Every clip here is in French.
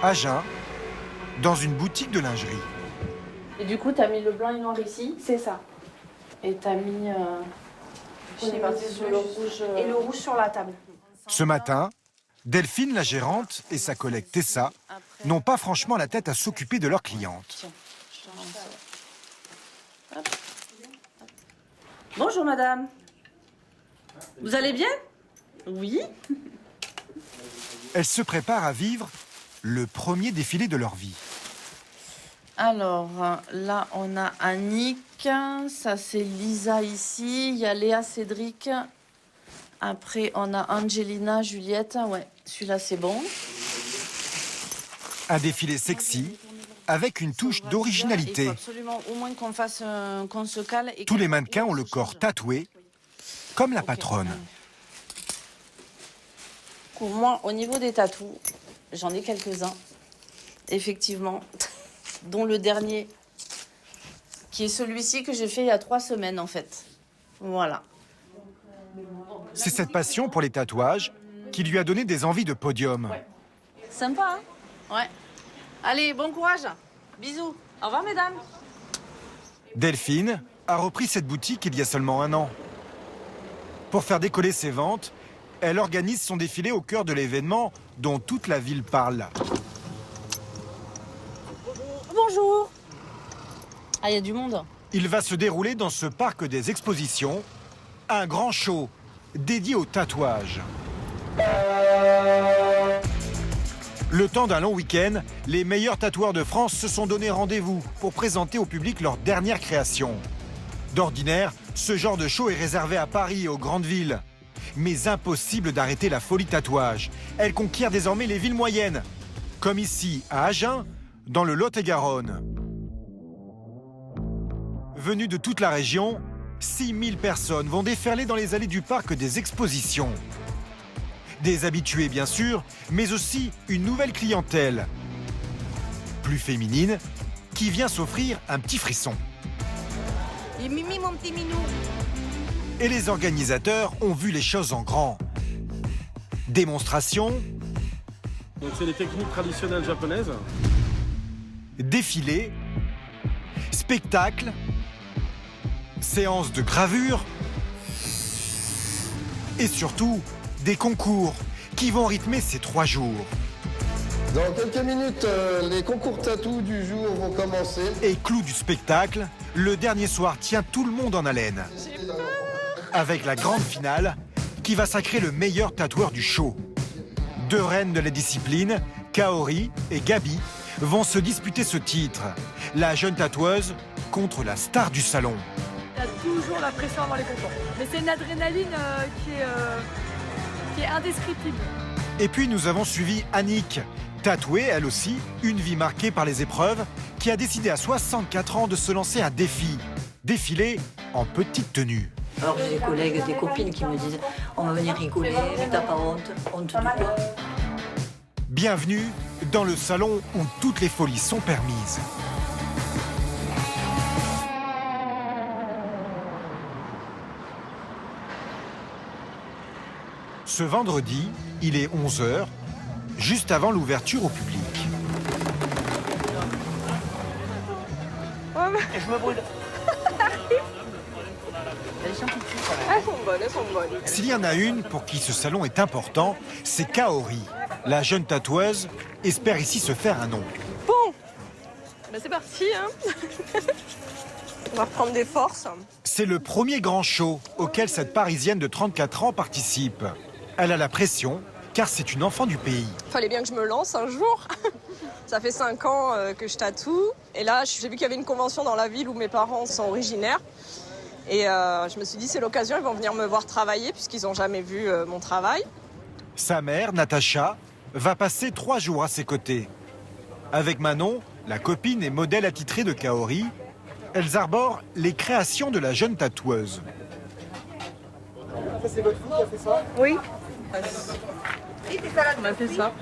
Agen, dans une boutique de lingerie. Et du coup, t'as mis le blanc et noir ici. C'est ça. Et t'as mis On est parti sur le rouge et le rouge sur la table. Ce matin, Delphine, la gérante, et sa collègue Tessa n'ont pas franchement la tête à s'occuper de leurs clientes. Bonjour madame. Vous allez bien? Oui. Elles se préparent à vivre le premier défilé de leur vie. Alors, là, on a Annick, ça c'est Lisa ici, il y a Léa, Cédric. Après, on a Angelina, Juliette. Ouais, celui-là, c'est bon. Un défilé sexy, avec une touche d'originalité. Il faut absolument au moins qu'on se cale. Et Tous les mannequins ont le corps tatoué, comme la patronne. Pour moi, au niveau des tatous, j'en ai quelques-uns, effectivement, dont le dernier, qui est celui-ci que j'ai fait il y a 3 semaines, en fait. Voilà. C'est cette passion pour les tatouages qui lui a donné des envies de podium. Sympa, hein? Ouais. Allez, bon courage. Bisous. Au revoir, mesdames. Delphine a repris cette boutique il y a seulement 1 an. Pour faire décoller ses ventes, elle organise son défilé au cœur de l'événement dont toute la ville parle. Bonjour. Ah, il y a du monde. Il va se dérouler dans ce parc des expositions, un grand show dédié au tatouage. Le temps d'un long week-end, les meilleurs tatoueurs de France se sont donné rendez-vous pour présenter au public leur dernière création. D'ordinaire, ce genre de show est réservé à Paris et aux grandes villes. Mais impossible d'arrêter la folie tatouage. Elle conquiert désormais les villes moyennes, comme ici à Agen, dans le Lot-et-Garonne. Venues de toute la région, 6000 personnes vont déferler dans les allées du parc des expositions. Des habitués bien sûr, mais aussi une nouvelle clientèle, plus féminine, qui vient s'offrir un petit frisson. Et Mimi, mon petit minou. Et les organisateurs ont vu les choses en grand. Démonstration, Donc c'est les techniques traditionnelles japonaises. défilé, spectacle, séance de gravure et surtout des concours qui vont rythmer ces 3 jours. Dans quelques minutes, les concours tatou du jour vont commencer. Et clou du spectacle, le dernier soir tient tout le monde en haleine. Avec la grande finale qui va sacrer le meilleur tatoueur du show. 2 reines de la discipline, Kaori et Gabi, vont se disputer ce titre. La jeune tatoueuse contre la star du salon. Il y a toujours la pression avant les concours. Mais c'est une adrénaline qui est indescriptible. Et puis nous avons suivi Annick, tatouée elle aussi, une vie marquée par les épreuves, qui a décidé à 64 ans de se lancer un défi. Défiler en petite tenue. Alors j'ai des collègues, des copines qui me disent on va venir rigoler, mais t'as pas honte, honte de quoi? Bienvenue dans le salon où toutes les folies sont permises. Ce vendredi, il est 11h, juste avant l'ouverture au public. Et je me brûle. Elles sont bonnes, elles sont bonnes. S'il y en a une pour qui ce salon est important, c'est Kaori. La jeune tatoueuse espère ici se faire un nom. Bon, ben c'est parti, hein. On va reprendre des forces. C'est le premier grand show auquel cette Parisienne de 34 ans participe. Elle a la pression, car c'est une enfant du pays. Fallait bien que je me lance un jour. Ça fait 5 ans que je tatoue. Et là, j'ai vu qu'il y avait une convention dans la ville où mes parents sont originaires. Et je me suis dit, c'est l'occasion, ils vont venir me voir travailler puisqu'ils n'ont jamais vu mon travail. Sa mère, Natacha, va passer 3 jours à ses côtés. Avec Manon, la copine et modèle attitrée de Kaori, elles arborent les créations de la jeune tatoueuse. Ça, c'est votre fille qui a fait ça? Oui. On m'a fait ça.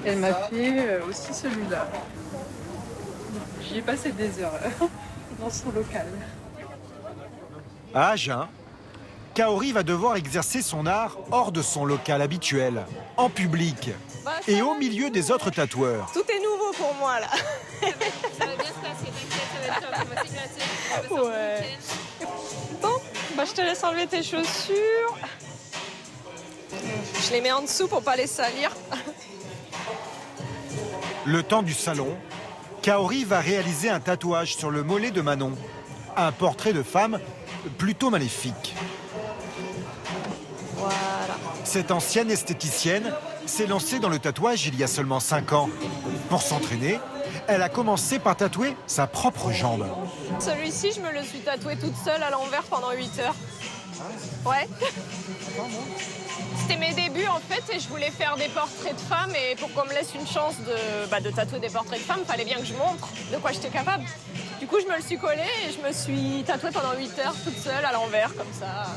Elle m'a fait aussi celui-là. J'y ai passé des heures dans son local. À Agen, Kaori va devoir exercer son art hors de son local habituel, en public et au milieu des autres tatoueurs. Tout est nouveau pour moi là. Ça va bien se passer, t'inquiète, ça va être top, on va s'éclater. On va Ouais. Bon, bah je te laisse enlever tes chaussures. Je les mets en dessous pour pas les salir. Le temps du salon, Kaori va réaliser un tatouage sur le mollet de Manon. Un portrait de femme plutôt maléfique. Voilà. Cette ancienne esthéticienne s'est lancée dans le tatouage il y a seulement 5 ans. Pour s'entraîner, elle a commencé par tatouer sa propre jambe. Celui-ci, je me le suis tatoué toute seule à l'envers pendant 8 heures. Ouais. C'était mes débuts en fait et je voulais faire des portraits de femmes et pour qu'on me laisse une chance de tatouer des portraits de femmes, il fallait bien que je montre de quoi j'étais capable. Du coup, je me le suis collé et je me suis tatouée pendant 8 heures toute seule à l'envers comme ça.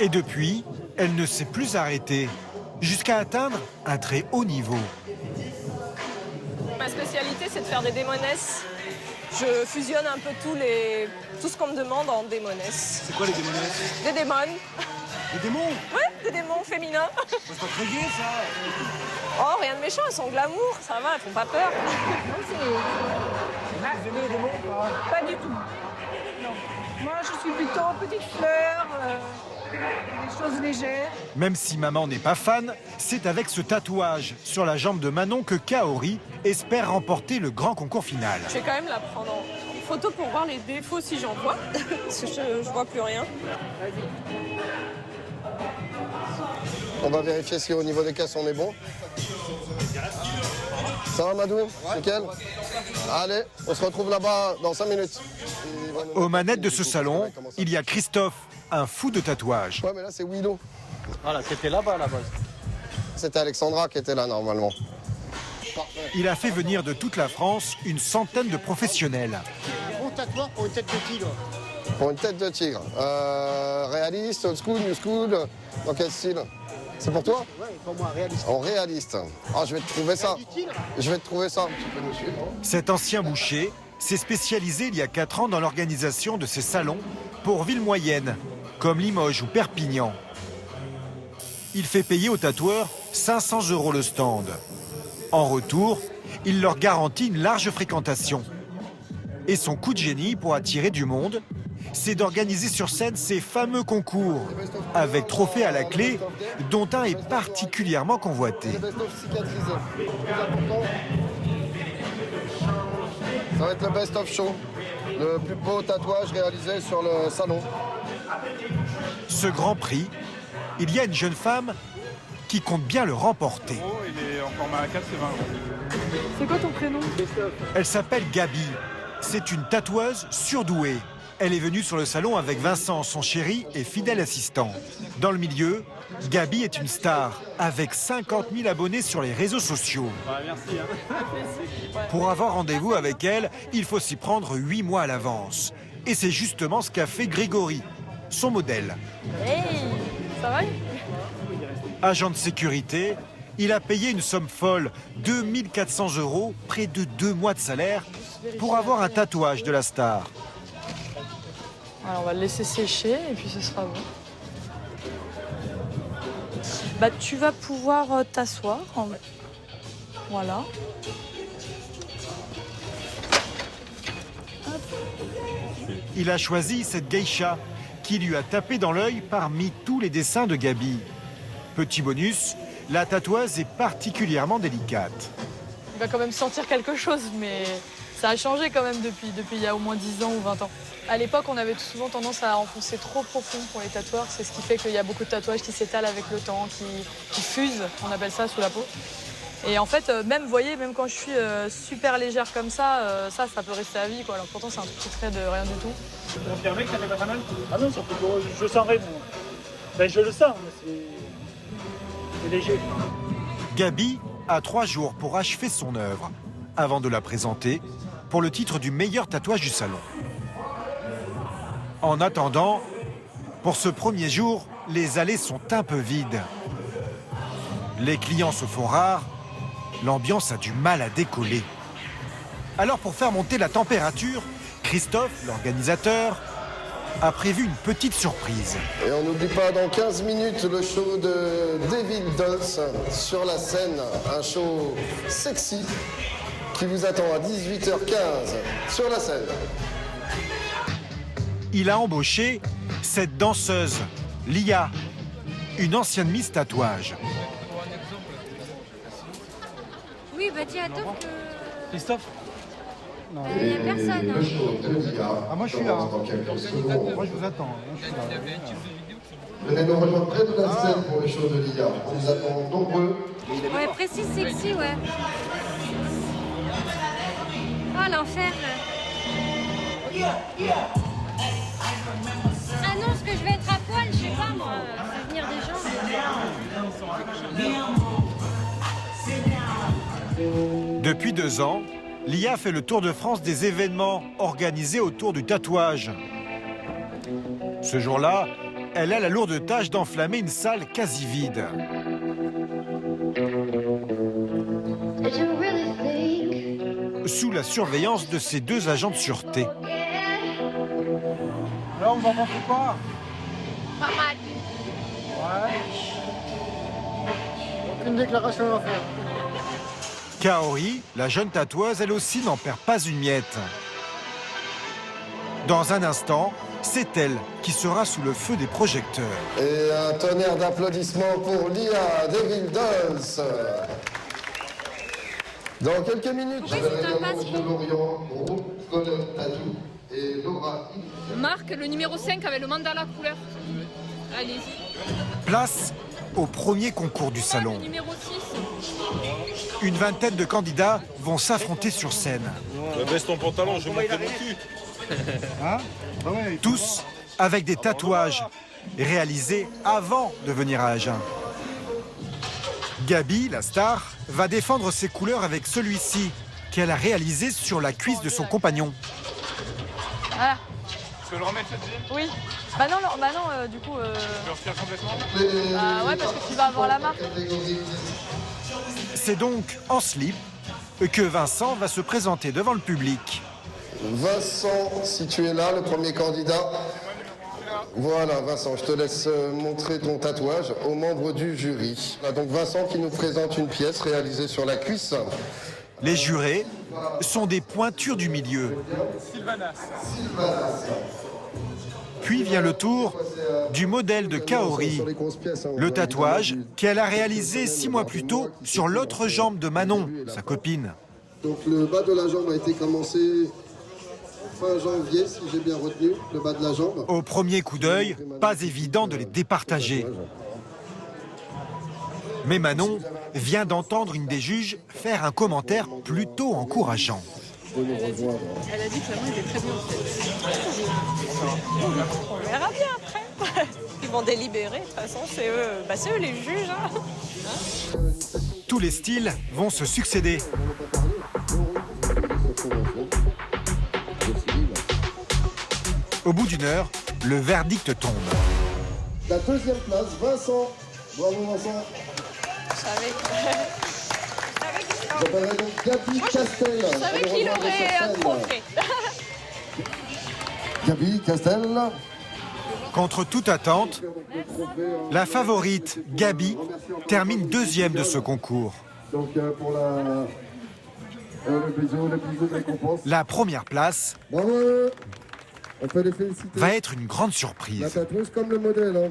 Et depuis, elle ne s'est plus arrêtée, jusqu'à atteindre un très haut niveau. Ma spécialité, c'est de faire des démonesses. Je fusionne un peu tout ce qu'on me demande en démonesses. C'est quoi les démonesses? Des démons. Les démons? Ouais, des démons féminins. C'est pas très gai ça. Oh, rien de méchant, elles sont glamour, ça va, elles font pas peur. Vous aimez les démons ou pas? Pas du tout. Non. Moi, je suis plutôt petite fleur, des choses légères. Même si maman n'est pas fan, c'est avec ce tatouage sur la jambe de Manon que Kaori espère remporter le grand concours final. Je vais quand même la prendre en photo pour voir les défauts si j'en vois, parce que je vois plus rien. On va vérifier si au niveau des caisses on est bon. Ça va Madou? Nickel? Allez, on se retrouve là-bas dans 5 minutes. Aux manettes de ce salon, il y a Christophe, un fou de tatouage. Ouais mais là c'est Willow. Voilà, qui était là-bas à la base. C'était Alexandra qui était là normalement. Il a fait venir de toute la France une centaine de professionnels. Bon tatouage pour une tête de tigre. Pour une tête de tigre. Réaliste, old school, new school, dans quel style? C'est pour toi? Ouais, pour moi, réaliste. En réaliste. Ah, je vais te trouver ça. Je vais te trouver ça. Tu peux nous suivre, hein? Cet ancien boucher s'est spécialisé il y a 4 ans dans l'organisation de ces salons pour villes moyennes, comme Limoges ou Perpignan. Il fait payer aux tatoueurs 500 € le stand. En retour, il leur garantit une large fréquentation. Et son coup de génie pour attirer du monde, c'est d'organiser sur scène ces fameux concours, avec trophées à la clé, dont un est particulièrement convoité. Le best-of cicatrisé. Le plus important, ça va être le best-of show. Le plus beau tatouage réalisé sur le salon. Ce grand prix, il y a une jeune femme qui compte bien le remporter. Il est en format A4, c'est 20 €. C'est quoi ton prénom? Elle s'appelle Gabi. C'est une tatoueuse surdouée. Elle est venue sur le salon avec Vincent, son chéri et fidèle assistant. Dans le milieu, Gabi est une star, avec 50 000 abonnés sur les réseaux sociaux. Ouais, merci. Pour avoir rendez-vous avec elle, il faut s'y prendre 8 mois à l'avance. Et c'est justement ce qu'a fait Grégory, son modèle. Hey, ça va? Agent de sécurité, il a payé une somme folle, 2 400 €, près de 2 mois de salaire, pour avoir un tatouage de la star. Alors, on va le laisser sécher et puis ce sera bon. Bah, tu vas pouvoir t'asseoir. Voilà. Il a choisi cette geisha qui lui a tapé dans l'œil parmi tous les dessins de Gabi. Petit bonus, la tatoueuse est particulièrement délicate. Il va quand même sentir quelque chose, mais ça a changé quand même depuis il y a au moins 10 ans ou 20 ans. À l'époque, on avait souvent tendance à enfoncer trop profond pour les tatoueurs. C'est ce qui fait qu'il y a beaucoup de tatouages qui s'étalent avec le temps, qui fusent, on appelle ça, sous la peau. Et en fait, même, vous voyez, même quand je suis super légère comme ça, ça peut rester à vie, quoi. Alors pourtant, c'est un tout petit trait de rien du tout. Vous confirmez que ça fait pas très mal? Ah non, ça fait pas... Je sens rien. Ben, je le sens, mais c'est léger. Gabi a 3 jours pour achever son œuvre, avant de la présenter pour le titre du meilleur tatouage du salon. En attendant, pour ce premier jour, les allées sont un peu vides. Les clients se font rares, l'ambiance a du mal à décoller. Alors pour faire monter la température, Christophe, l'organisateur, a prévu une petite surprise. Et on n'oublie pas dans 15 minutes le show de Devil Dolls sur la scène. Un show sexy qui vous attend à 18h15 sur la scène. Il a embauché cette danseuse, Lia, une ancienne Miss Tatouage. Oui, bah tiens, attends que... Christophe? Il n'y a personne. Hein. Ah, moi je suis là. Moi je vous attends. Venez nous rejoindre près de la scène pour le show de Lia. On nous attend nombreux. Ouais, précis, sexy, ouais. Oh, l'enfer. Ah non, parce que je vais être à poil, je sais pas moi. Ça va venir des gens. Depuis 2 ans, Lia fait le tour de France des événements organisés autour du tatouage. Ce jour-là, elle a la lourde tâche d'enflammer une salle quasi vide. Sous la surveillance de ses 2 agents de sûreté. Là, on va penser pas. Pas mal. Ouais. Aucune déclaration à faire. Kaori, la jeune tatoueuse, elle aussi n'en perd pas une miette. Dans un instant, c'est elle qui sera sous le feu des projecteurs. Et un tonnerre d'applaudissements pour Lia Devil Dolls. Dans quelques minutes, je vais également de Lorient, Rose Color Tattoo et Laura. Marc, le numéro 5 avec le mandala couleur. Allez-y. Place au premier concours du salon. Numéro 6. Une vingtaine de candidats vont s'affronter sur scène. Baisse ton pantalon, je vais montrer mon cul. Tous avec des tatouages réalisés avant de venir à Agen. Gabi, la star, va défendre ses couleurs avec celui-ci qu'elle a réalisé sur la cuisse de son compagnon. Voilà. Tu peux le remettre cette jean? Oui. Bah non, du coup... Tu le retires complètement? ouais, parce que tu vas avoir la marque. C'est donc en slip que Vincent va se présenter devant le public. Vincent, si tu es là, le premier candidat. Voilà, Vincent, je te laisse montrer ton tatouage aux membres du jury. Là, donc Vincent qui nous présente une pièce réalisée sur la cuisse. Les jurés sont des pointures du milieu. Sylvanas. Puis vient le tour du modèle de Kaori, le tatouage qu'elle a réalisé 6 mois plus tôt sur l'autre jambe de Manon, sa copine. Donc le bas de la jambe a été commencé fin janvier, si j'ai bien retenu, le bas de la jambe. Au premier coup d'œil, pas évident de les départager. Mais Manon vient d'entendre une des juges faire un commentaire plutôt encourageant. Elle a dit que la main était très bien faite. On verra bien après. Ils vont délibérer, de toute façon, c'est eux les juges. Hein. Tous les styles vont se succéder. Au bout d'1 heure, le verdict tombe. La deuxième place, Vincent. Bravo Vincent. Je savais J'appellerai donc Gabi Castel. Je savais qu'il aurait un trophée. Gabi Castel. Contre toute attente, la favorite, Gabi, termine 2e de ce concours. Donc pour le bisou de récompense. La première place Bravo. On peut les féliciter. va être une grande La surprise. tatoueuse comme le modèle. Hein.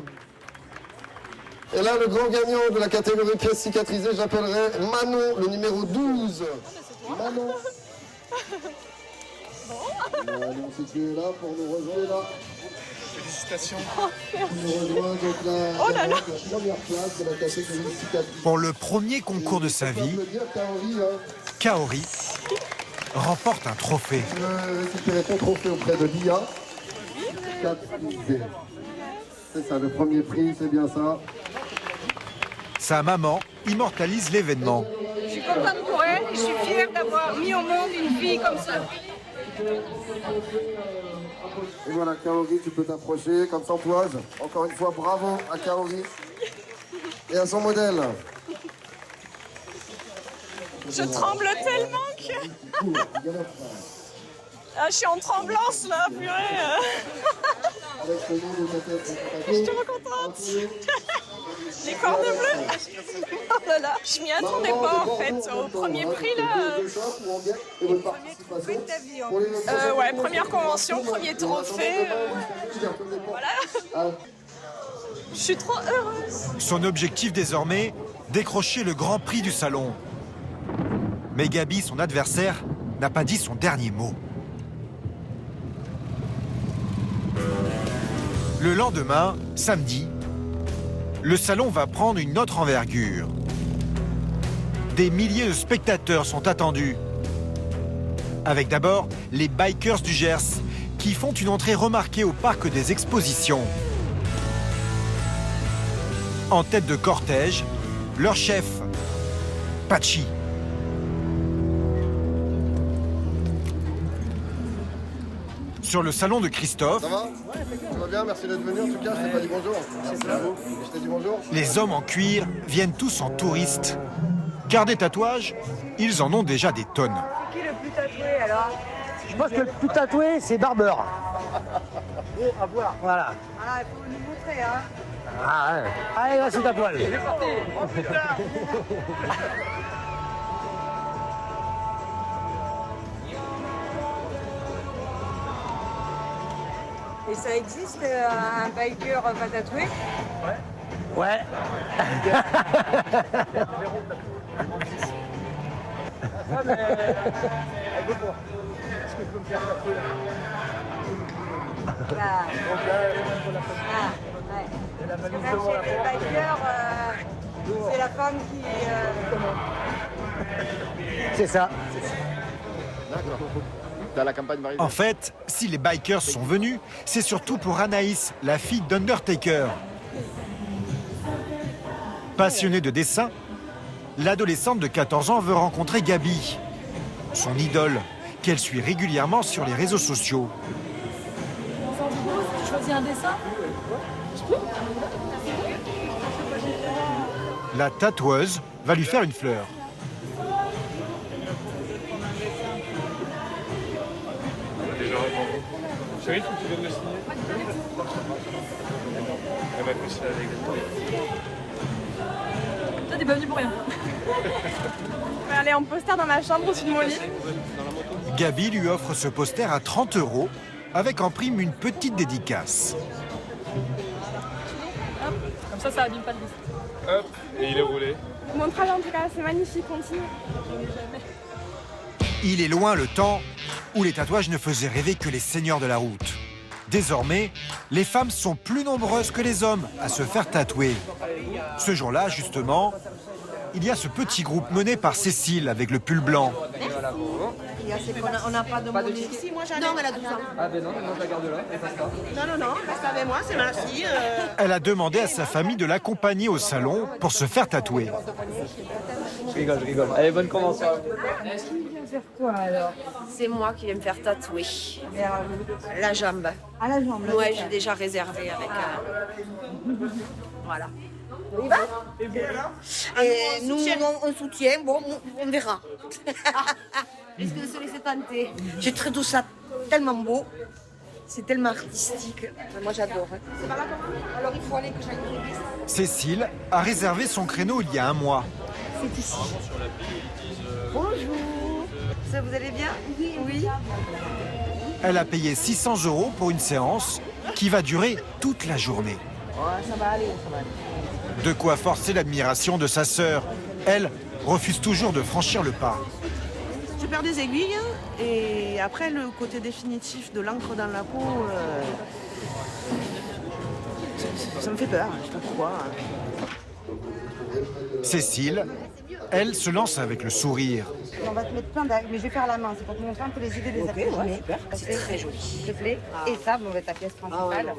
Et là, le grand gagnant de la catégorie pièces cicatrisées, j'appellerai Manon, le numéro 12. Manon. Manon, si tu es là pour nous rejoindre là. Félicitations. Tu nous rejoins donc la première place de la catégorie cicatrisée. Pour le premier concours de sa vie, Kaori, hein. Kaori remporte un trophée. Tu veux récupérer ton trophée auprès de Lia. C'est ça, le premier prix, c'est bien ça. Sa maman immortalise l'événement. Je suis contente pour elle et je suis fière d'avoir mis au monde une fille comme ça. Et voilà, Kaori, tu peux t'approcher comme tatouage. Encore une fois, bravo à Kaori et à son modèle. Je tremble tellement que... Ah, je suis en tremblance là, purée. Je suis trop contente. Les cornes bleues. Oh là là, je m'y attendais pas en fait. Au premier prix là. Ouais, première convention, premier trophée. Voilà. Je suis trop heureuse. Son objectif désormais, décrocher le grand prix du salon. Mais Gabi, son adversaire, n'a pas dit son dernier mot. Le lendemain, samedi, le salon va prendre une autre envergure. Des milliers de spectateurs sont attendus. Avec d'abord les bikers du Gers, qui font une entrée remarquée au parc des expositions. En tête de cortège, leur chef, Pachi. Sur le salon de Christophe, Ça va? Ça va bien, merci d'être venu en tout cas, je t'ai pas dit bonjour. Merci à vous. Je t'ai dit bonjour. les hommes en cuir viennent tous en touristes. Car des tatouages, ils en ont déjà des tonnes. C'est qui le plus tatoué alors? Je pense que le plus tatoué, c'est Barber. Oh, à voir. Voilà. Ah, il faut nous montrer, hein. Ah ouais. Allez, là, c'est ta poêle. C'est parti. Oh putain. Et ça existe un biker pas tatoué? Ouais. Là. Ah, ouais. Parce que même chez les bikers, c'est la femme qui... C'est ça. D'accord. Dans la campagne En fait, si les bikers sont venus, c'est surtout pour Anaïs, la fille d'Undertaker. Passionnée de dessin, l'adolescente de 14 ans veut rencontrer Gabi, son idole, qu'elle suit régulièrement sur les réseaux sociaux. Tu choisis un dessin? La tatoueuse va lui faire une fleur. Chérie, faut que tu viennes le signer. Elle va plus avec Toi, t'es pas venu pour rien. Je vais aller en poster dans ma chambre au-dessus de mon lit. Gabi lui offre ce poster à 30 € avec en prime une petite dédicace. Comme ça abîme pas le dessin. Hop, et il est roulé. Mon travail en tout cas, c'est magnifique, continue. Il est loin le temps où les tatouages ne faisaient rêver que les seigneurs de la route. Désormais, les femmes sont plus nombreuses que les hommes à se faire tatouer. Ce jour-là, justement, il y a ce petit groupe mené par Cécile avec le pull blanc. On n'a pas de monnaie ici, moi j'en ai. Non, elle a 12 ans. Ah ben non, je la garde là. Non, reste avec moi, c'est ma fille. Elle a demandé à sa famille de l'accompagner au salon pour se faire tatouer. Je rigole. Allez, bonne convention. Faire quoi alors? C'est moi qui vais me faire tatouer. La jambe. À la jambe. là, Ouais, c'est j'ai déjà réservé avec... Voilà. On y va? Et nous, on soutient, bon, on verra. Risque de se laisser tenter. J'ai trouvé ça tellement beau, c'est tellement artistique. Moi j'adore. Hein. Alors il faut aller que j'aille une église. Cécile a réservé son créneau il y a un mois. C'est ici. Bonjour. Ça, vous allez bien? Oui. Elle a payé 600 € pour une séance qui va durer toute la journée. Ouais, ça va aller. De quoi forcer l'admiration de sa sœur. Elle refuse toujours de franchir le pas. Je perds des aiguilles et après le côté définitif de l'encre dans la peau, ça me fait peur, je sais pas pourquoi. Cécile, elle, se lance avec le sourire. On va te mettre plein d'algues, mais je vais faire la main, c'est pour te montrer un peu les idées des après-midi. C'est très joli. S'il te plaît. Et ça, bon, ta pièce principale,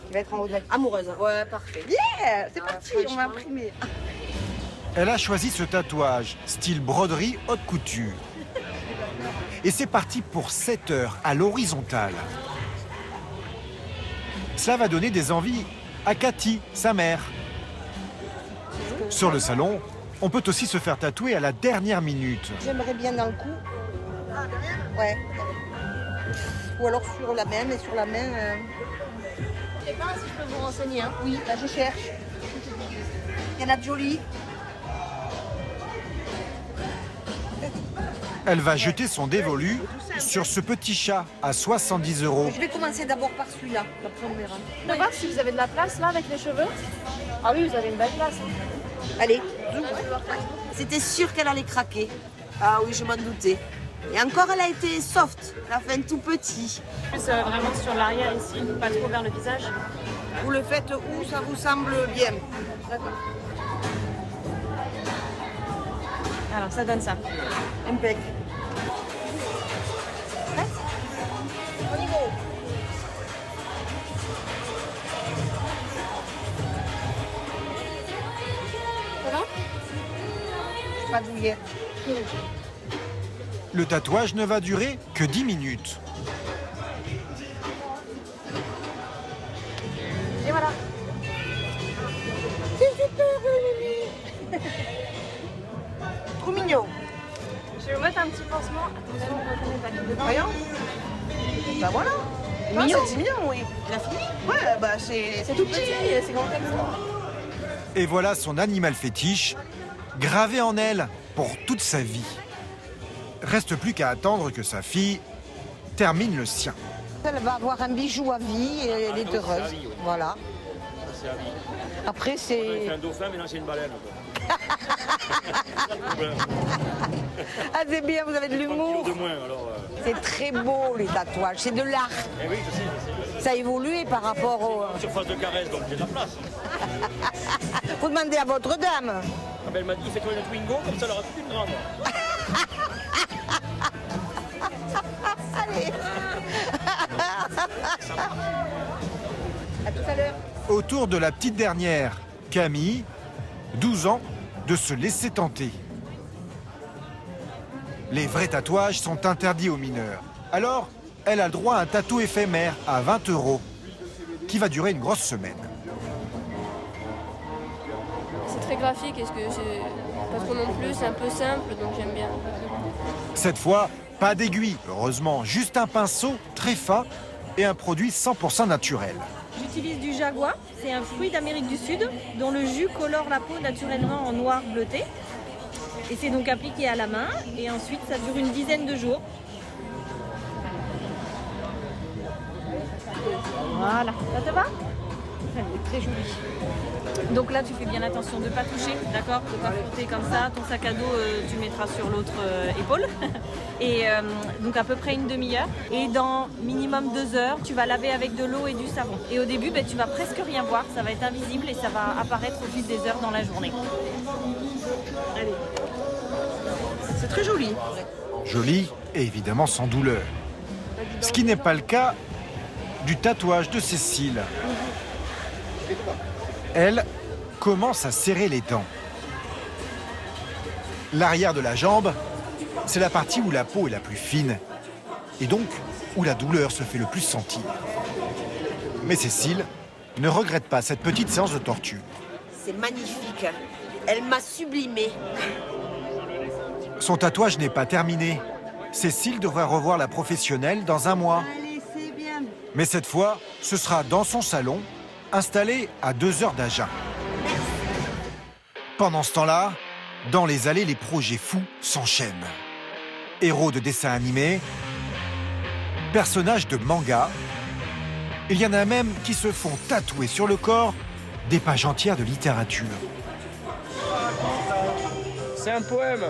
qui va être en haut de la... Amoureuse. Ouais, parfait. Yeah, c'est parti, on va imprimer. Elle a choisi ce tatouage, style broderie haute couture. Et c'est parti pour 7 heures à l'horizontale. Cela va donner des envies à Cathy, sa mère. Sur le salon, on peut aussi se faire tatouer à la dernière minute. J'aimerais bien dans le cou. Ouais. Ou alors sur la main, mais sur la main... sais pas si je peux vous renseigner. Hein. Oui, là je cherche. Il y en a de jolis. Elle va jeter son dévolu sur ce petit chat à 70 €. Je vais commencer d'abord par celui-là. Après on verra. On va voir si vous avez de la place là avec les cheveux. Ah oui, vous avez une belle place. Allez. C'était sûr qu'elle allait craquer. Ah oui, je m'en doutais. Et encore, elle a été soft. Elle a fait un tout petit. Plus vraiment sur l'arrière ici, pas trop vers le visage. Vous le faites où ça vous semble bien. D'accord. Alors ça donne ça. Impec. On y va. Ça va? Je suis pas douillette. Le tatouage ne va durer que 10 minutes. Et voilà. C'est super, Mimi. Trop mignon. Je vais vous mettre un petit pansement. Attention, on reconnaît pas dedans. Voyons. Bah voilà. Mignon. C'est mignon, oui. Il a fini? Ouais, bah c'est tout petit, c'est grand comme ça. Et voilà son animal fétiche, gravé en elle pour toute sa vie. Reste plus qu'à attendre que sa fille termine le sien. Elle va avoir un bijou à vie et elle est heureuse. Voilà. Après, c'est... un dauphin, maintenant c'est une baleine. Ah, c'est bien, vous avez de l'humour. De moins, alors. C'est très beau, les tatouages. C'est de l'art. Eh oui, je sais. Ça a évolué par rapport au... Surface de caresse, donc j'ai de la place. Vous demandez à votre dame. Ah ben, elle m'a dit, fais-toi une Twingo, comme ça elle aura toute une grande. Allez. À tout à l'heure. Autour de la petite dernière, Camille, 12 ans, de se laisser tenter. Les vrais tatouages sont interdits aux mineurs. Alors, elle a le droit à un tatou éphémère à 20 €, qui va durer une grosse semaine. C'est très graphique, est-ce que c'est pas trop non plus, c'est un peu simple, donc j'aime bien. Cette fois, pas d'aiguille, heureusement, juste un pinceau très fin et un produit 100% naturel. J'utilise du jaguar, c'est un fruit d'Amérique du Sud dont le jus colore la peau naturellement en noir bleuté. Et c'est donc appliqué à la main et ensuite ça dure une dizaine de jours. Voilà, ça te va? Elle est très jolie. Donc là tu fais bien attention de ne pas toucher, d'accord? De ne pas frotter comme ça. Ton sac à dos tu mettras sur l'autre épaule. Et donc à peu près une demi-heure. Et dans minimum 2 heures, tu vas laver avec de l'eau et du savon. Et au début, tu vas presque rien voir, ça va être invisible et ça va apparaître au fil des heures dans la journée. Allez. C'est très joli. Joli et évidemment sans douleur. Ce qui n'est pas le cas du tatouage de Cécile. Elle commence à serrer les dents. L'arrière de la jambe, c'est la partie où la peau est la plus fine et donc où la douleur se fait le plus sentir. Mais Cécile ne regrette pas cette petite séance de torture. C'est magnifique. Elle m'a sublimée. Son tatouage n'est pas terminé. Cécile devrait revoir la professionnelle dans un mois. Allez, c'est bien. Mais cette fois, ce sera dans son salon, installé à 2 heures d'Agen. Pendant ce temps-là, dans les allées, les projets fous s'enchaînent. Héros de dessins animés, personnages de manga. Il y en a même qui se font tatouer sur le corps des pages entières de littérature. C'est un poème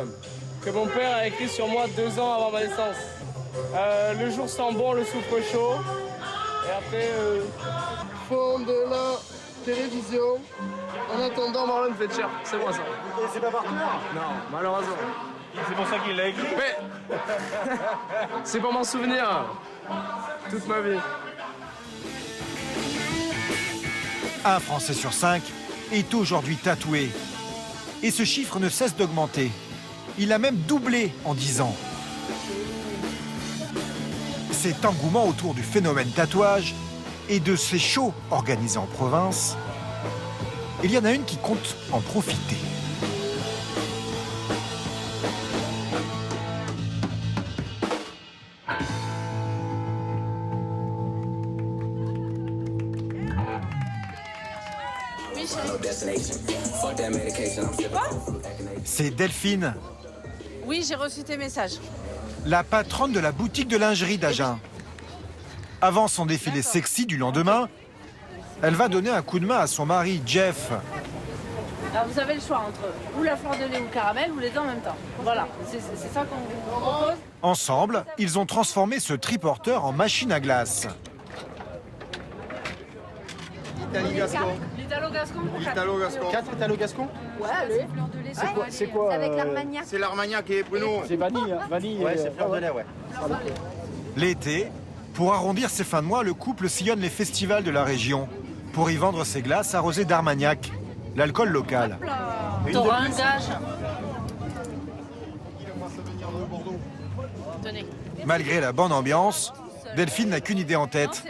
que mon père a écrit sur moi 2 ans avant ma naissance. Le jour sent bon, le souffle chaud. Et après, fond de la télévision. En attendant, Marlon Fletcher. C'est moi ça. Et c'est pas par cœur? Non, malheureusement. C'est pour ça qu'il l'a écrit? Mais c'est pour m'en souvenir toute ma vie. Un Français sur 5 est aujourd'hui tatoué. Et ce chiffre ne cesse d'augmenter. Il a même doublé en 10 ans. Cet engouement autour du phénomène tatouage et de ces shows organisés en province, il y en a une qui compte en profiter. C'est Delphine, Oui, j'ai reçu tes messages. la patronne de la boutique de lingerie d'Agen. Avant son défilé sexy du lendemain, elle va donner un coup de main à son mari, Jeff. Alors vous avez le choix entre ou la fleur de lait ou le caramel ou les deux en même temps. Voilà, c'est ça qu'on vous propose. Ensemble, ils ont transformé ce triporteur en machine à glace. L'Italo-Gascon pour 4. Italo-Gascon. 4 Italo-Gascon. Ouais, allez. C'est quoi avec l'Armagnac. C'est l'Armagnac et Bruno. C'est vanille, hein. Vanille. Ouais, c'est fleur de lait, ouais. L'été, pour arrondir ses fins de mois, le couple sillonne les festivals de la région pour y vendre ses glaces arrosées d'Armagnac, l'alcool local. T'auras un gage. Tenez. Malgré la bonne ambiance, Delphine n'a qu'une idée en tête.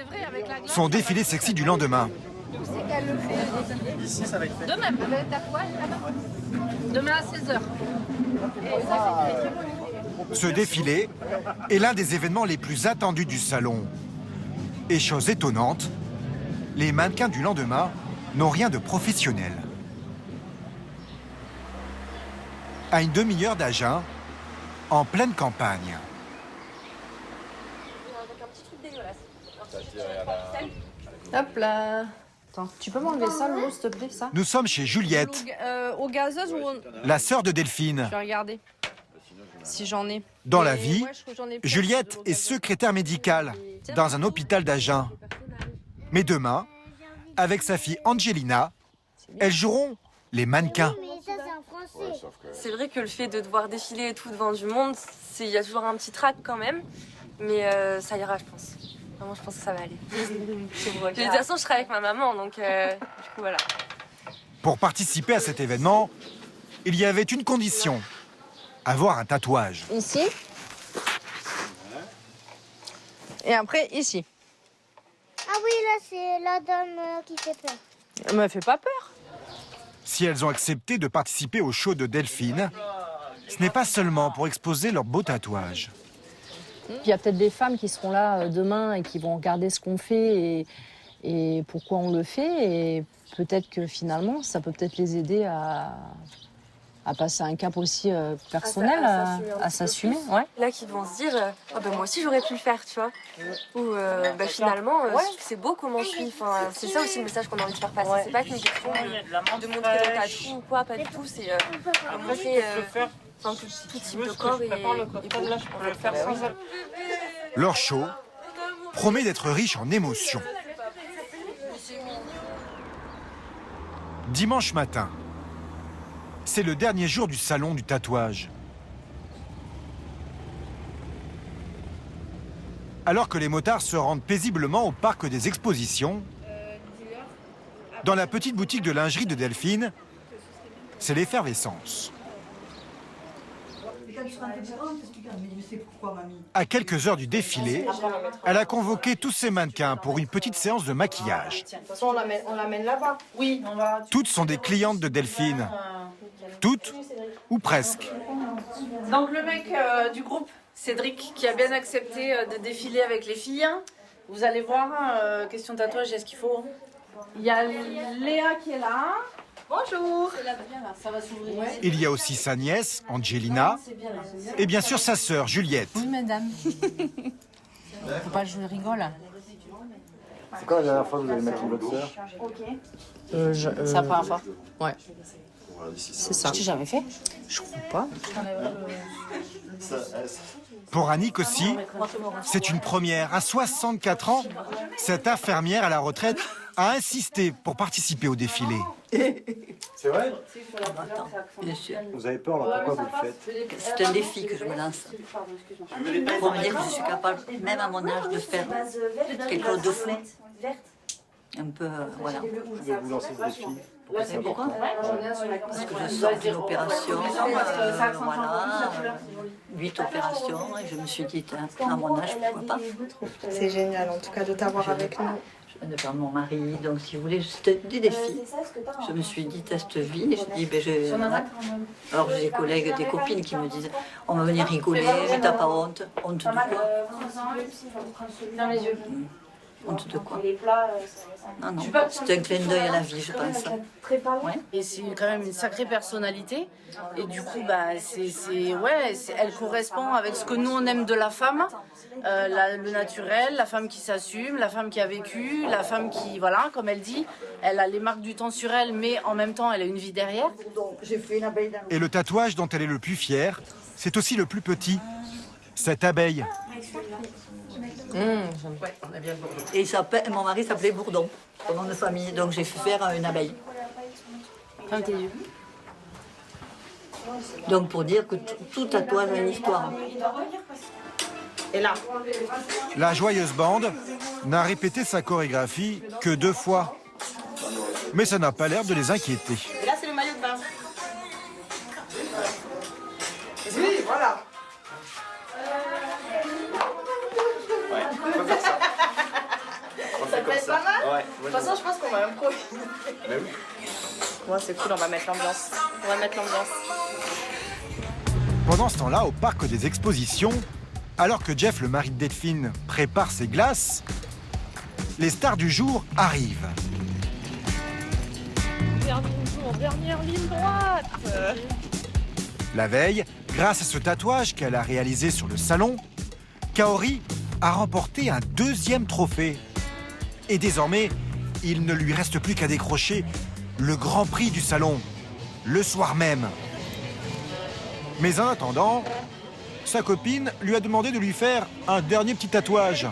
Son défilé sexy du lendemain. Ici, ça va être fait. Demain. Demain à 16h. Ce défilé est l'un des événements les plus attendus du salon. Et chose étonnante, les mannequins du lendemain n'ont rien de professionnel. À une demi-heure d'Agen, en pleine campagne. Hop là. Attends, tu peux m'enlever ça, l'eau, s'il te plaît, ça? Nous sommes chez Juliette, Au gazeuse ou la sœur de Delphine. Je vais regarder si j'en ai. Dans la Et vie, ouais, je trouve que j'en ai plus. Juliette est secrétaire médicale dans un hôpital d'Agen. Mais demain, avec sa fille Angelina, elles joueront les mannequins. C'est vrai que le fait de devoir défiler et tout devant du monde, il y a toujours un petit trac quand même, mais ça ira, je pense. Vraiment, je pense que ça va aller. De toute façon, je serai avec ma maman, donc du coup, voilà. Pour participer à cet événement, il y avait une condition, avoir un tatouage. Ici. Et après, ici. Ah oui, là, c'est la dame qui fait peur. Elle me fait pas peur. Si elles ont accepté de participer au show de Delphine, ce n'est pas seulement pour exposer leurs beaux tatouages. Il y a peut-être des femmes qui seront là demain et qui vont regarder ce qu'on fait et pourquoi on le fait. Et peut-être que finalement, ça peut peut-être les aider à passer un cap aussi personnel, à s'assumer. Ouais. Là, qui vont se dire, oh, ben, moi aussi j'aurais pu le faire, tu vois. Ou ben, finalement, c'est beau comment je suis. Enfin, c'est ça aussi le message qu'on a envie de faire passer. C'est pas qu'une question de montrer le tatou ou quoi, pas du tout. C'est montrer tout type de corps et beau. On va le faire sans ça. Leur show promet d'être riche en émotions. Dimanche matin, c'est le dernier jour du salon du tatouage. Alors que les motards se rendent paisiblement au parc des expositions, dans la petite boutique de lingerie de Delphine, c'est l'effervescence. À quelques heures du défilé, elle a convoqué tous ses mannequins pour une petite séance de maquillage. De toute façon, on l'amène là-bas. Oui, on va. Toutes sont des clientes de Delphine. Toutes ou presque. Donc le mec du groupe, Cédric, qui a bien accepté de défiler avec les filles. Vous allez voir, question tatouage, est-ce qu'il faut? Il y a Léa qui est là. Bonjour. C'est là, ça va s'ouvrir. Il y a aussi sa nièce, Angelina, et bien sûr sa sœur, Juliette. Oui, madame. Faut pas que je rigole. C'est quand la dernière fois que vous avez mettre votre sœur? C'est la première fois. Ouais. C'est ça. Je t'ai jamais fait? Je crois pas. Pour Annick aussi, c'est une première. À 64 ans, cette infirmière à la retraite a insisté pour participer au défilé. C'est vrai? Attends, bien sûr. Vous avez peur, alors pourquoi vous le faites? C'est un défi que je me lance. Pour me dire que je suis capable, même à mon âge, de faire quelque chose de fou. Un peu, voilà. Vous voulez vous lancer ce défi? C'est pourquoi? Parce que je sors d'une opération, voilà, 8 opérations, et je me suis dit, à mon âge, pourquoi pas? C'est génial, en tout cas, de t'avoir avec nous. Je viens de perdre mon mari, donc si vous voulez, c'était des défis. Je me suis dit, teste vie, et je dis, ben alors j'ai des collègues, des copines qui me disent, on va venir rigoler, mais t'as pas honte? Honte de quoi? Dans les yeux. Honte de quoi? Non, non, Tu vas c'est un clin d'œil à la vie, je pense. Très pas loin. Ouais. Et c'est quand même une sacrée personnalité. Et du coup, bah, elle correspond avec ce que nous on aime de la femme, le naturel, la femme qui s'assume, la femme qui a vécu, la femme qui, voilà, comme elle dit, elle a les marques du temps sur elle, mais en même temps, elle a une vie derrière. Et le tatouage dont elle est le plus fière, c'est aussi le plus petit. Cette abeille. Et mon mari s'appelait Bourdon, son nom de famille, donc j'ai fait faire une abeille. Donc pour dire que tout tatouage a une histoire. Et là. La joyeuse bande n'a répété sa chorégraphie que 2 fois. Mais ça n'a pas l'air de les inquiéter. Et là, c'est le maillot de bain. Oui, voilà. Ça peut être pas mal. Ouais, de toute façon, je pense qu'on va improviser. Ouais, c'est cool, on va mettre l'ambiance. Pendant ce temps-là, au parc des expositions, alors que Jeff, le mari de Delphine, prépare ses glaces, les stars du jour arrivent. Dernière ligne droite. La veille, grâce à ce tatouage qu'elle a réalisé sur le salon, Kaori a remporté un 2e trophée. Et désormais, il ne lui reste plus qu'à décrocher le grand prix du salon, le soir même. Mais en attendant, sa copine lui a demandé de lui faire un dernier petit tatouage.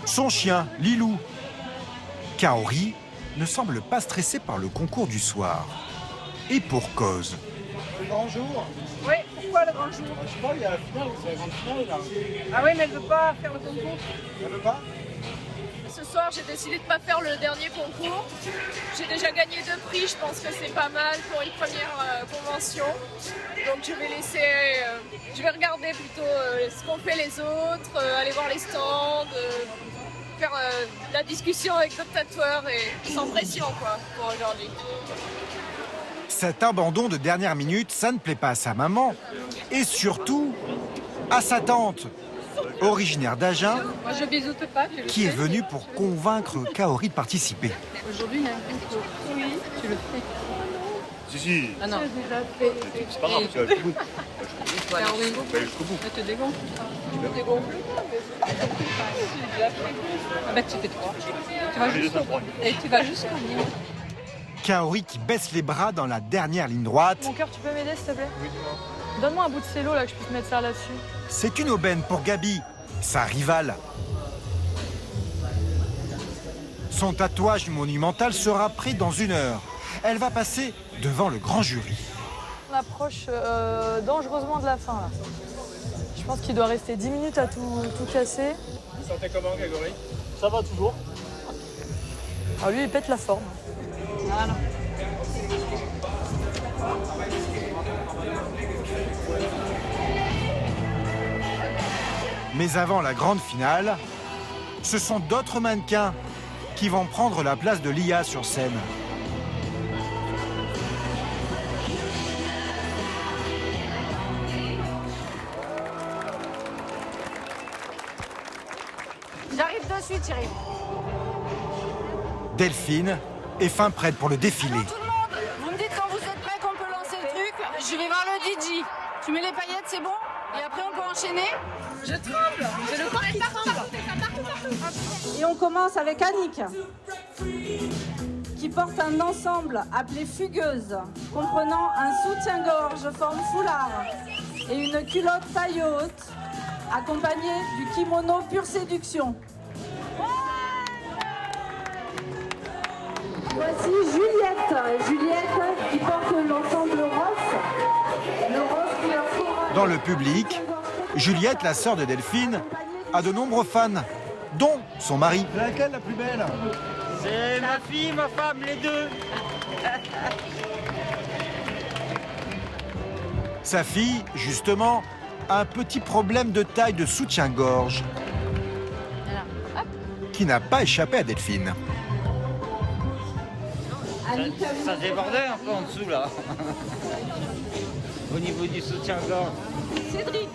Son chien, Lilou. Kaori ne semble pas stressée par le concours du soir. Et pour cause. Le grand jour? Oui, pourquoi le grand jour? Je sais pas, il y a la finale, c'est la grande finale là. Ah oui, mais elle veut pas faire le concours. Elle veut pas? Ce soir, j'ai décidé de ne pas faire le dernier concours. J'ai déjà gagné 2 prix, je pense que c'est pas mal pour une première convention. Donc je vais je vais regarder plutôt ce qu'ont fait les autres, aller voir les stands, faire la discussion avec d'autres tatoueurs et sans pression quoi, pour aujourd'hui. Cet abandon de dernière minute, ça ne plaît pas à sa maman. Et surtout, à sa tante, originaire d'Agen, Moi je bisoute pas, tu le qui sais. est venue pour convaincre Kaori de participer. Aujourd'hui il y a un concours. Oui, tu le fais. Si. Ah non. C'est pas grave, tu vas jusqu'au bout. Voilà. Tu vas jusqu'au bout. Je te dégonfle. Je te dégonfle. Ah bah tu fais 3. Tu vas jusqu'au bout. Et tu vas jusqu'au bout. Kaori qui baisse les bras dans la dernière ligne droite. Mon cœur, tu peux m'aider s'il te plaît? Oui, dis-moi. Donne-moi un bout de cello là que je puisse mettre ça là-dessus. C'est une aubaine pour Gabi, sa rivale. Son tatouage monumental sera prêt dans 1 heure. Elle va passer devant le grand jury. On approche dangereusement de la fin là. Je pense qu'il doit rester 10 minutes à tout casser. Vous sentez comment, Grégory? Ça va toujours. Ah lui il pète la forme. Voilà. Mais avant la grande finale, ce sont d'autres mannequins qui vont prendre la place de Lia sur scène. J'arrive de suite, Thierry. Delphine est fin prête pour le défilé. Tout le monde, vous me dites quand vous êtes prêts qu'on peut lancer le truc. Je vais voir le DJ. Tu mets les paillettes, c'est bon? Et après on peut enchaîner. Je tremble. J'ai le corps qui tremble. Et on commence avec Annick, qui porte un ensemble appelé fugueuse, comprenant un soutien-gorge forme foulard et une culotte taille haute, accompagnée du kimono pure séduction. Voici Juliette qui porte l'ensemble rose, le rose couleur corail. Dans le public, Juliette, la sœur de Delphine, a de nombreux fans, dont son mari. Laquelle la plus belle? C'est ma fille, ma femme, les deux. Sa fille, justement, a un petit problème de taille de soutien-gorge qui n'a pas échappé à Delphine. Ça débordait un peu en dessous là. Au niveau du soutien-gorge. Cédric.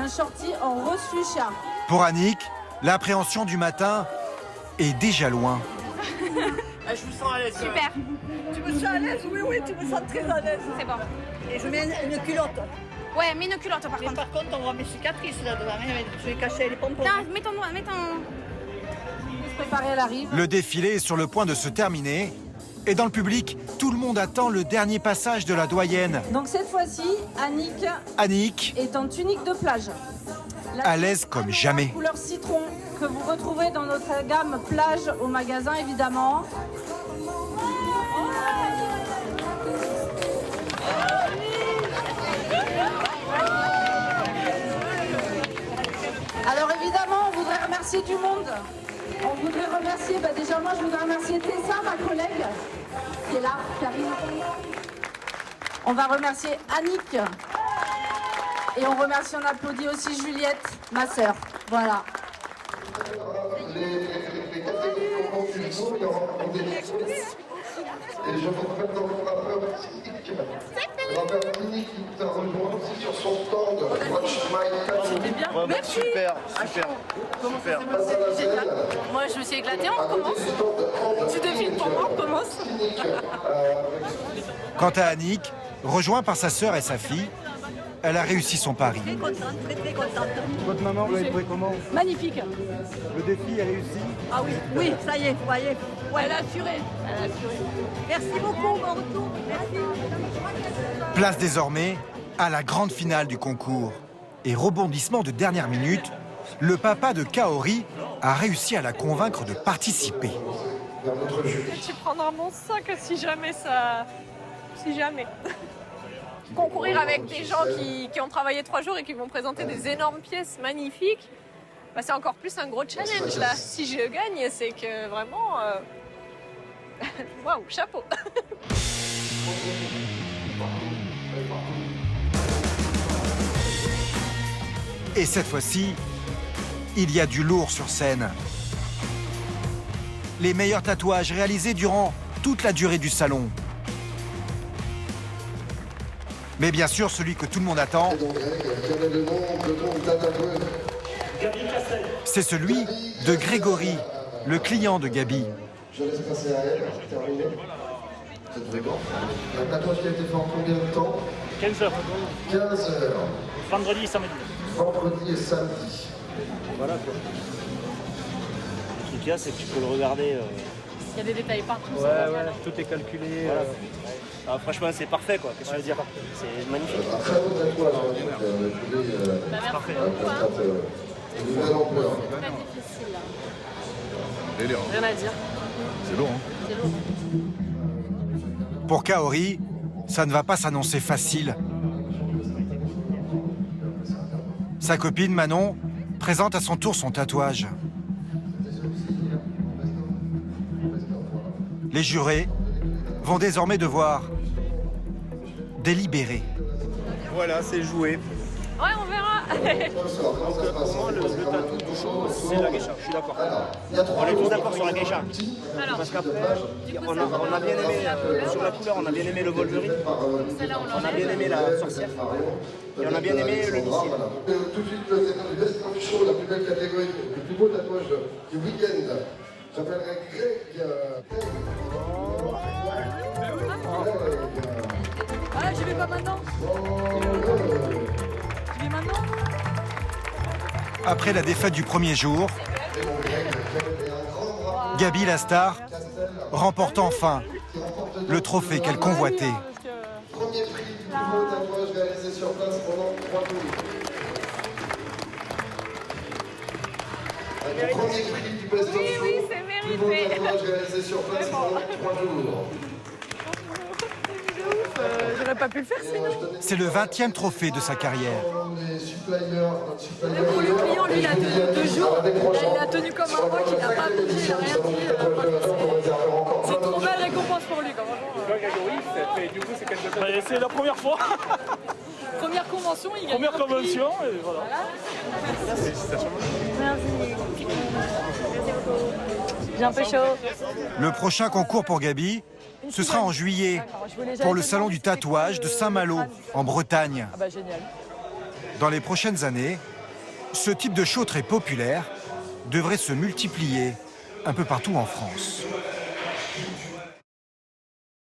un shorty en rose fuchsia. Pour Annick, l'appréhension du matin est déjà loin. Je vous sens à l'aise. Super. Tu me sens à l'aise? Oui, oui, tu me sens très à l'aise. C'est bon. Et je mets une culotte. Ouais, mets une culotte par contre. Par contre, on voit mes cicatrices là-dedans. Je vais cacher les pompons. Non, mets ton doigt, mets ton... On se préparer, elle arrive. Le défilé est sur le point de se terminer. Et dans le public, tout le monde attend le dernier passage de la doyenne. Donc cette fois-ci, Annick est en tunique de plage. à l'aise comme jamais. Couleur citron que vous retrouverez dans notre gamme plage au magasin évidemment. Alors évidemment, on voudrait remercier du monde. On voudrait remercier, déjà moi je voudrais remercier Tessa, ma collègue, qui est là, qui arrive. On va remercier Annick. Et on remercie, on applaudit aussi Juliette, ma sœur. Voilà. Et je vous rappelle dans mon rappeur Annick qui nous a rejoint aussi sur son stand. Watch My C'était bien. Ouais, merci. Super, super. Comment ça s'est passé? Génial. Moi, je me suis éclatée, on recommence. Tu défiles pour moi, on commence. Quant à Annick, rejoint par sa sœur et sa fille, elle a réussi son pari. Très contente, très très contente. Votre maman, vous l'avez trouvé comment? Magnifique. Le défi est réussi? Ah oui, oui, ça y est, vous voyez. Ouais, elle a assuré. Elle a assuré. Merci beaucoup, bon retour. Merci. Place désormais à la grande finale du concours. Et rebondissement de dernière minute, le papa de Kaori a réussi à la convaincre de participer. Tu prendras mon sac si jamais ça... Si jamais. Concourir avec des gens qui ont travaillé 3 jours et qui vont présenter des énormes pièces magnifiques, bah c'est encore plus un gros challenge là. Si je gagne, c'est que vraiment... Waouh, chapeau. Et cette fois-ci, il y a du lourd sur scène. Les meilleurs tatouages réalisés durant toute la durée du salon. Mais bien sûr, celui que tout le monde attend, c'est celui de Grégory, le client de Gabi. Je laisse passer à elle, terminé. C'est très bon. Un tatouage qui a été fait en combien de temps? 15 heures. 15 heures. Vendredi et samedi. Vendredi et samedi. Voilà quoi. Le truc là, c'est que tu peux le regarder. Il y a des détails partout. Ouais, tout est calculé. Voilà. Ah, franchement, c'est parfait quoi. Qu'est-ce que je veux dire? C'est magnifique. Un très beau tatouage. Je voulais parfait. une nouvelle ampleur. C'est très difficile là. Délire. Rien à dire. C'est lourd, hein? C'est lourd. Pour Kaori, ça ne va pas s'annoncer facile. Sa copine Manon présente à son tour son tatouage. Les jurés vont désormais devoir délibérer. Voilà, c'est joué. Ouais, on verra. Pour moi, le tatou du show, c'est la geisha. Je suis d'accord. On est tous d'accord sur la geisha. Parce qu'après, on a bien aimé, sur la couleur, on a bien aimé le Wolverine. On a bien aimé la sorcière. Et on a bien aimé le missile. Tout de suite, le best of show, la plus belle catégorie, le plus beau tatouage du week-end. J'appellerai Greg. Ah, j'y vais pas maintenant. J'y vais maintenant. Après la défaite du premier jour, Gabi, la star, remporte enfin le trophée qu'elle convoitait. Premier prix du plus beau tatouage réalisé sur place pendant 3 jours. Avec le premier prix du best of show, plus beau tatouage réalisé sur place pendant 3 jours. J'aurais pas pu le faire sinon. C'est le 20e trophée de sa carrière. Pour le client, lui, il a tenu 2 jours. Il a tenu comme un roc, il n'a pas bougé, il n'a rien dit. C'est trop belle récompense pour lui. C'est la première fois. Première convention, il gagne. Première convention, et voilà. J'ai un peu chaud. Le prochain concours pour Gabi, ce sera en juillet, pour le salon du tatouage de Saint-Malo, en Bretagne. Ah bah génial. Dans les prochaines années, Ce type de show très populaire devrait se multiplier un peu partout en France.